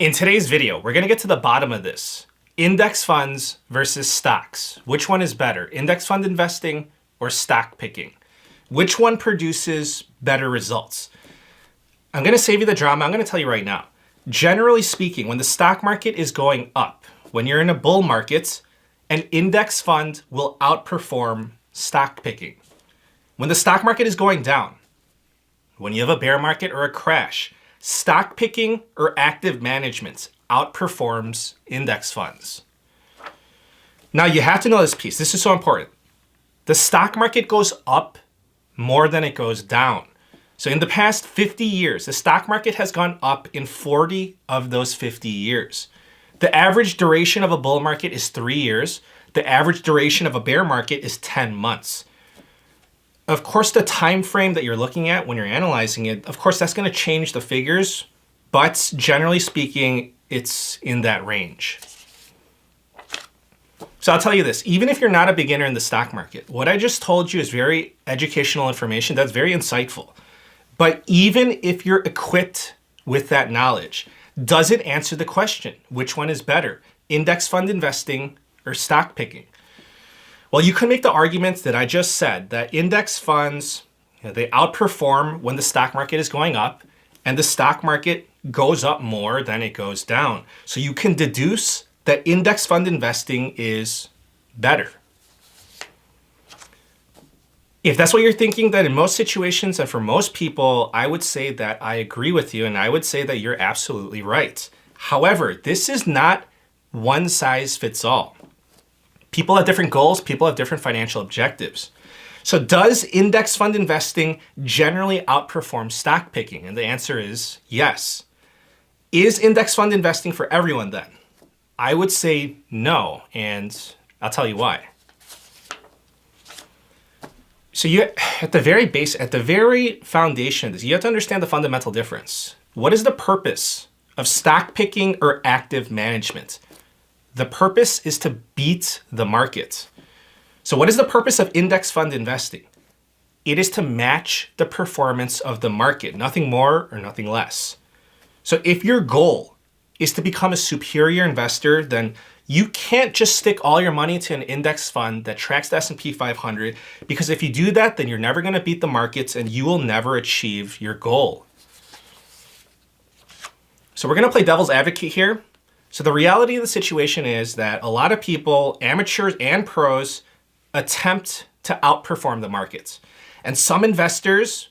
In today's video, we're going to get to the bottom of this. Index funds versus stocks. Which one is better, index fund investing or stock picking? Which one produces better results? I'm going to save you the drama. I'm going to tell you right now. Generally speaking, when the stock market is going up, when you're in a bull market, an index fund will outperform stock picking. When the stock market is going down, when you have a bear market or a crash, stock picking or active management outperforms index funds. Now you have to know this piece. This is so important. The stock market goes up more than it goes down. So in the past 50 years, the stock market has gone up in 40 of those 50 years. The average duration of a bull market is 3 years. The average duration of a bear market is 10 months. Of course, the time frame that you're looking at when you're analyzing it, of course, that's going to change the figures, but generally speaking, it's in that range. So I'll tell you this, even if you're not a beginner in the stock market, what I just told you is very educational information. That's very insightful. But even if you're equipped with that knowledge, does it answer the question, which one is better, index fund investing or stock picking? Well, you can make the arguments that I just said, that index funds, they outperform when the stock market is going up, and the stock market goes up more than it goes down. So you can deduce that index fund investing is better. If that's what you're thinking, then in most situations and for most people, I would say that I agree with you and I would say that you're absolutely right. However, this is not one size fits all. People have different goals, people have different financial objectives. So does index fund investing generally outperform stock picking? And the answer is yes. Is index fund investing for everyone then? I would say no, and I'll tell you why. So at the very foundation of this, you have to understand the fundamental difference. What is the purpose of stock picking or active management? The purpose is to beat the market. So what is the purpose of index fund investing? It is to match the performance of the market, nothing more or nothing less. So if your goal is to become a superior investor, then you can't just stick all your money to an index fund that tracks the S&P 500, because if you do that, then you're never going to beat the markets and you will never achieve your goal. So we're going to play devil's advocate here. So the reality of the situation is that a lot of people, amateurs and pros, attempt to outperform the markets. And some investors,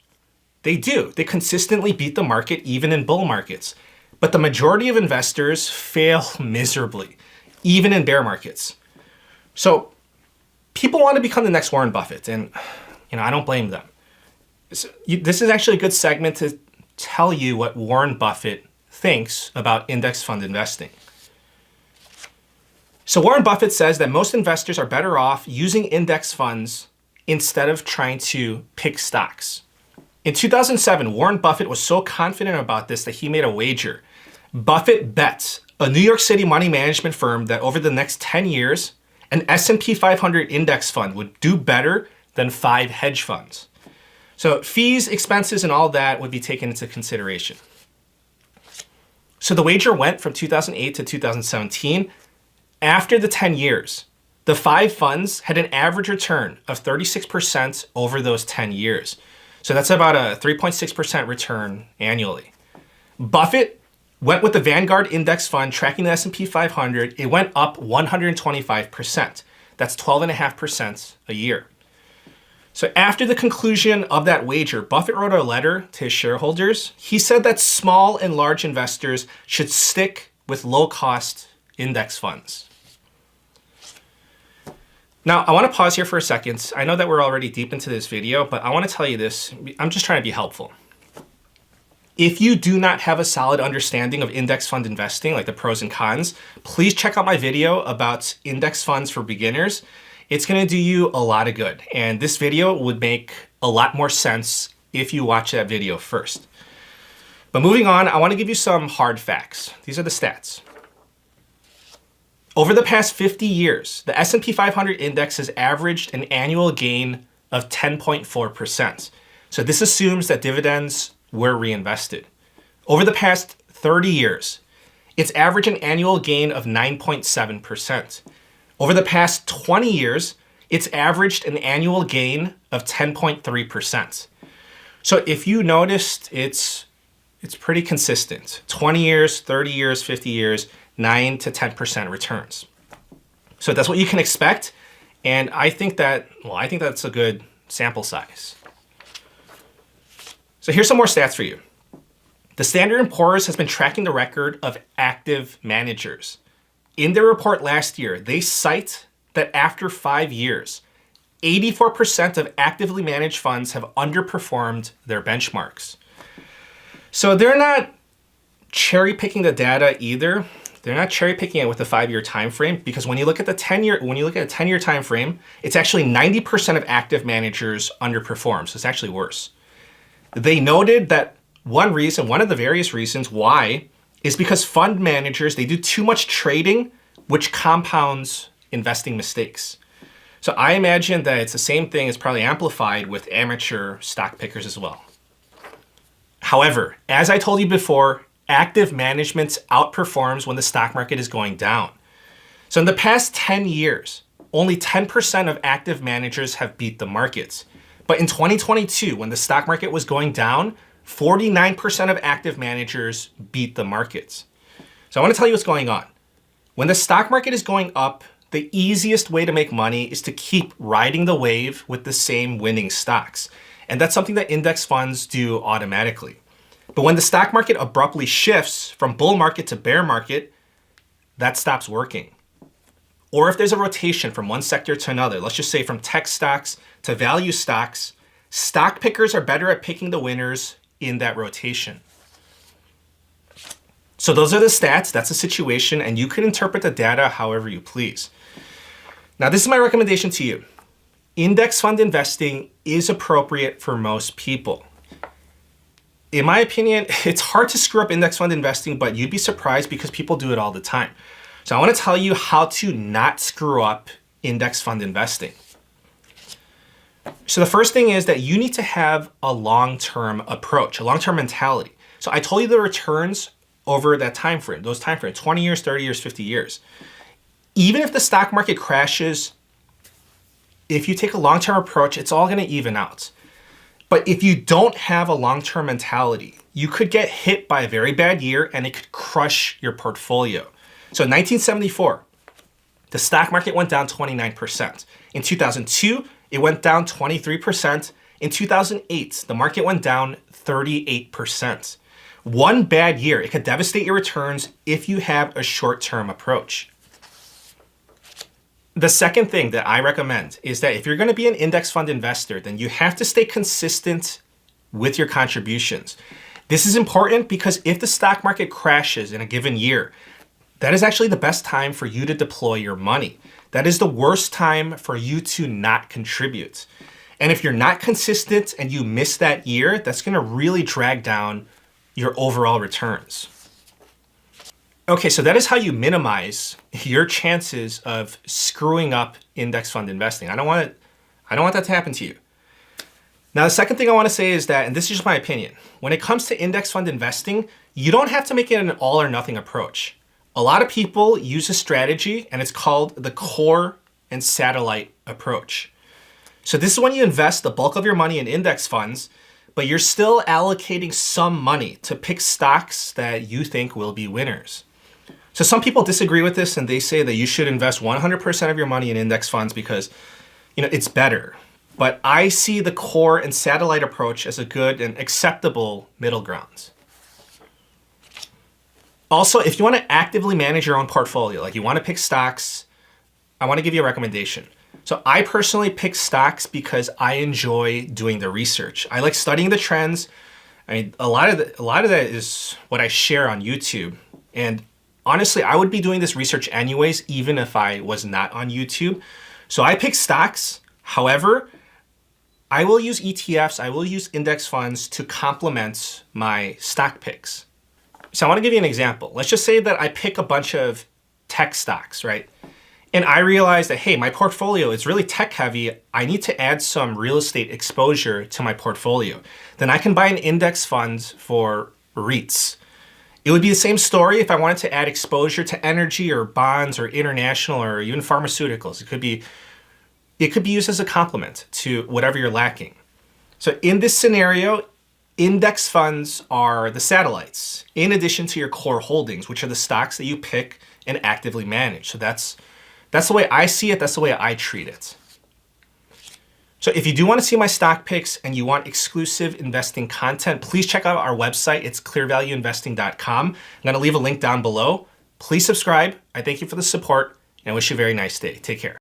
they do. They consistently beat the market even in bull markets. But the majority of investors fail miserably, even in bear markets. So people want to become the next Warren Buffett, and I don't blame them. So this is actually a good segment to tell you what Warren Buffett thinks about index fund investing. So Warren Buffett says that most investors are better off using index funds instead of trying to pick stocks. In 2007, Warren Buffett was so confident about this that he made a wager. Buffett bet a New York City money management firm that over the next 10 years, an S&P 500 index fund would do better than 5 hedge funds. So fees, expenses, and all that would be taken into consideration. So the wager went from 2008 to 2017. After the 10 years, the 5 funds had an average return of 36% over those 10 years. So that's about a 3.6% return annually. Buffett went with the Vanguard Index Fund tracking the S&P 500. It went up 125%. That's 12.5% a year. So after the conclusion of that wager, Buffett wrote a letter to his shareholders. He said that small and large investors should stick with low-cost index funds. Now, I want to pause here for a second. I know that we're already deep into this video, but I want to tell you this. I'm just trying to be helpful. If you do not have a solid understanding of index fund investing, like the pros and cons, please check out my video about index funds for beginners. It's going to do you a lot of good. And this video would make a lot more sense if you watch that video first. But moving on, I want to give you some hard facts. These are the stats. Over the past 50 years, the S&P 500 index has averaged an annual gain of 10.4%. So this assumes that dividends were reinvested. Over the past 30 years, It's averaged an annual gain of 9.7%. Over the past 20 years, it's averaged an annual gain of 10.3%. So if you noticed, it's pretty consistent. 20 years, 30 years, 50 years, 9 to 10% returns. So that's what you can expect. And I think that's a good sample size. So here's some more stats for you. The Standard & Poor's has been tracking the record of active managers. In their report last year, they cite that after 5 years, 84% of actively managed funds have underperformed their benchmarks. So they're not cherry picking the data either. They're not cherry picking it with a 5-year time frame, because when you look at a 10-year time frame, it's actually 90% of active managers underperform. So it's actually worse. They noted that one of the various reasons why is because fund managers, they do too much trading, which compounds investing mistakes. So I imagine that it's the same thing. It's probably amplified with amateur stock pickers as well. However, as I told you before, active management outperforms when the stock market is going down. So in the past 10 years, only 10% of active managers have beat the markets. But in 2022, when the stock market was going down, 49% of active managers beat the markets. So I want to tell you what's going on. When the stock market is going up, the easiest way to make money is to keep riding the wave with the same winning stocks. And that's something that index funds do automatically. But when the stock market abruptly shifts from bull market to bear market, that stops working. Or if there's a rotation from one sector to another, let's just say from tech stocks to value stocks, stock pickers are better at picking the winners in that rotation. So those are the stats, that's the situation, and you can interpret the data however you please. Now, this is my recommendation to you. Index fund investing is appropriate for most people. In my opinion, it's hard to screw up index fund investing, but you'd be surprised because people do it all the time. So I want to tell you how to not screw up index fund investing. So the first thing is that you need to have a long-term approach, a long-term mentality. So I told you the returns over that time frame, those time frames, 20 years, 30 years, 50 years. Even if the stock market crashes, if you take a long-term approach, it's all going to even out. But if you don't have a long-term mentality, you could get hit by a very bad year and it could crush your portfolio. So in 1974, the stock market went down 29%. In 2002, it went down 23%. In 2008, the market went down 38%. One bad year, it could devastate your returns if you have a short-term approach. The second thing that I recommend is that if you're going to be an index fund investor, then you have to stay consistent with your contributions. This is important because if the stock market crashes in a given year, that is actually the best time for you to deploy your money. That is the worst time for you to not contribute. And if you're not consistent and you miss that year, that's going to really drag down your overall returns. Okay, so that is how you minimize your chances of screwing up index fund investing. I don't want that to happen to you. Now, the second thing I want to say is that, and this is just my opinion, when it comes to index fund investing, you don't have to make it an all or nothing approach. A lot of people use a strategy and it's called the core and satellite approach. So this is when you invest the bulk of your money in index funds, but you're still allocating some money to pick stocks that you think will be winners. So some people disagree with this and they say that you should invest 100% of your money in index funds because, it's better. But I see the core and satellite approach as a good and acceptable middle ground. Also, if you want to actively manage your own portfolio, like you want to pick stocks, I want to give you a recommendation. So I personally pick stocks because I enjoy doing the research. I like studying the trends. I mean, a lot of that is what I share on YouTube. And honestly, I would be doing this research anyways, even if I was not on YouTube. So I pick stocks. However, I will use ETFs, I will use index funds to complement my stock picks. So I want to give you an example. Let's just say that I pick a bunch of tech stocks, right? And I realize that, hey, my portfolio is really tech heavy. I need to add some real estate exposure to my portfolio. Then I can buy an index fund for REITs. It would be the same story if I wanted to add exposure to energy or bonds or international or even pharmaceuticals. It could be used as a complement to whatever you're lacking. So in this scenario, index funds are the satellites, in addition to your core holdings, which are the stocks that you pick and actively manage. So that's the way I see it. That's the way I treat it. So if you do want to see my stock picks and you want exclusive investing content, please check out our website. It's clearvalueinvesting.com. I'm going to leave a link down below. Please subscribe. I thank you for the support and wish you a very nice day. Take care.